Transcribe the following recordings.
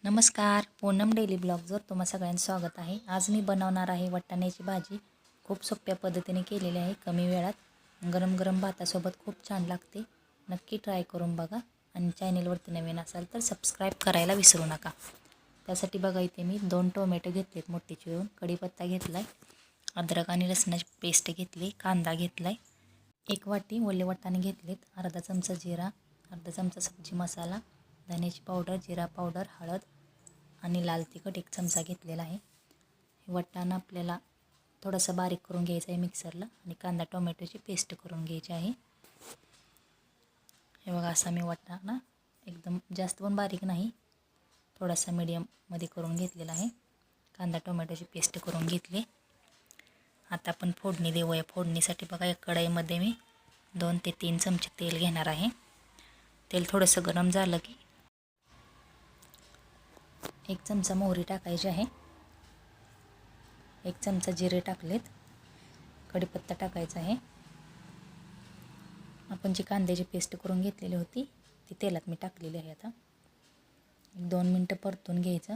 नमस्कार, पूनम डेली ब्लॉगवर तुम्हा सगळ्यांचं स्वागत आहे। आज मी बनवणार आहे वाटाण्याची भाजी। खूप सोप्या पद्धतीने केलेली आहे, कमी वेळात। गरम गरम भातासोबत खूप छान लागते। नक्की ट्राय करून बघा आणि चॅनलवरती नवीन असाल तर सबस्क्राईब करायला विसरू नका। त्यासाठी बघा इथे मी 2 टोमॅटो घेतलेत मोठे चिरून, कढीपत्ता घेतलाय, अद्रक आणि लसणाची पेस्ट घेतली, कांदा घेतलाय, 1 वाटी ओले वाटाणे घेतलेत, अर्धा चमचा जिरा, अर्धा चमचा सब्जी मसाला, धण्याची पावडर, जिरा पावडर, हळद आणि लाल तिखट 1 चमचा घेतलेला आहे। वाटाणा आपल्याला थोडासा बारीक करून घ्यायचा आहे मिक्सरला आणि कांदा टोमॅटोची पेस्ट करून घ्यायची आहे। हे बघा असा मी वाटाणा एकदम जास्त पण बारीक नाही, थोडासा मीडियम मध्ये करून घेतलेला आहे। कांदा टोमॅटोची पेस्ट करून घेतली। आता आपण फोडणी देऊया। फोडणीसाठी बघा एक कढईमध्ये मी 2 ते 3 चमचे तेल घेणार आहे। तेल थोडंसं गरम झालं की 1 चमचा मोहरी टाकायची आहे, 1 चमचा जिरे टाकलेत, कढीपत्ता टाकायचा आहे। आपण जी कांद्याची पेस्ट करून घेतलेली होती ती तेलात मी टाकलेली आहे। आता 2 मिनिटं परतून घ्यायचं।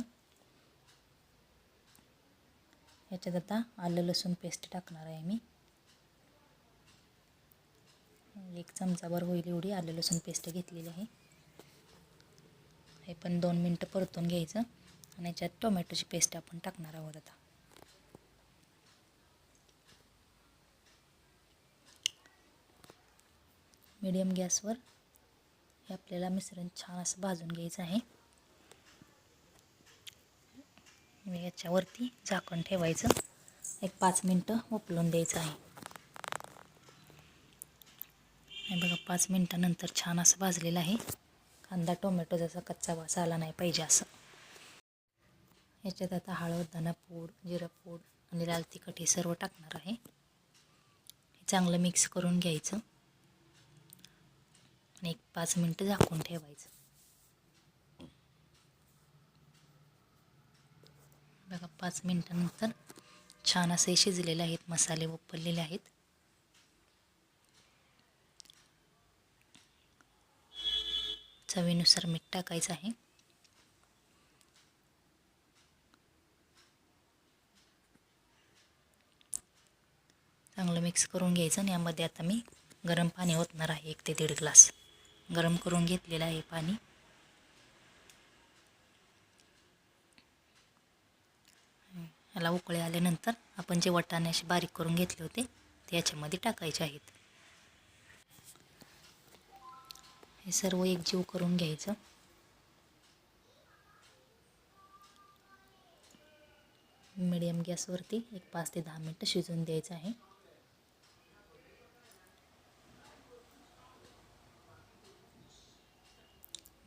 याच्यात आता आलं लसूण पेस्ट टाकणार आहे मी, 1 चमचाभर होईल एवढी आलं लसूण पेस्ट घेतलेली आहे। हे पण 2 मिनिटं परतून घ्यायचं आणि याच्यात टोमॅटोची पेस्ट आपण टाकणार आहोत। आता मीडियम गॅसवर हे आपल्याला मिश्रण छान असं भाजून घ्यायचं आहे। याच्यावरती झाकण ठेवायचं, एक 5 मिनिटं उकळून द्यायचं आहे। हे बघा 5 मिनिटानंतर छान असं भाजलेलं आहे। कांदा टोमॅटो जसा कच्चा वास आला नाही पाहिजे असं। याच्यात आता हळद, धनापूड, जिरापूड आणि लाल तिखट हे सर्व टाकणार आहे। हे चांगलं मिक्स करून घ्यायचं आणि एक 5 मिनिटं झाकून ठेवायचं। बघा 5 मिनिटानंतर छान असे शिजलेले आहेत, मसाले उकळलेले आहेत। चवीनुसार मीठ टाकायचं आहे। चांगलं मिक्स करून घ्यायचं आणि यामध्ये आता मी गरम पाणी ओतणार आहे, 1 ते 1.5 ग्लास गरम करून घेतलेलं आहे पाणी। याला उकळी आल्यानंतर आपण जे वाटाणे असे बारीक करून घेतले होते ते याच्यामध्ये टाकायचे आहेत। हे सर्व एकजीव करून घ्यायचं। मीडियम गॅसवरती एक 5 ते 10 मिनिटं शिजवून द्यायचं आहे।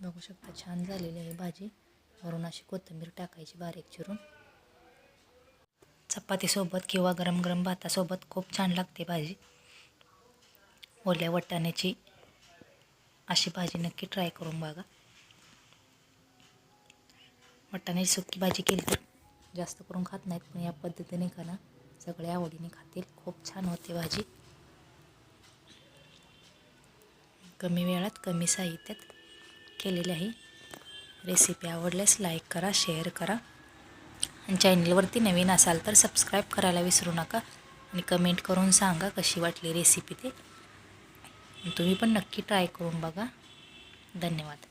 बघू शकता छान झालेली आहे भाजी। वरून अशी कोथिंबीर टाकायची बारीक चिरून। चपातीसोबत किंवा गरम गरम भातासोबत खूप छान लागते भाजी। ओल्या वाटाण्याची अशी भाजी नक्की ट्राय करून बघा। वाटाण्याची सुकी भाजी केली तर जास्त करून खात नाहीत, पण या पद्धतीने करा, सगळे आवडीने खातील। खूप छान होते भाजी। कमी वेळात कमी साहित्यात केलेली आहे। रेसिपी आवडल्यास लाईक करा, शेअर करा आणि चॅनलवरती नवीन असाल तर सबस्क्राईब करायला विसरू नका आणि कमेंट करून सांगा कशी वाटली रेसिपी ते। तुम्ही पण नक्की ट्राय करून बघा। धन्यवाद।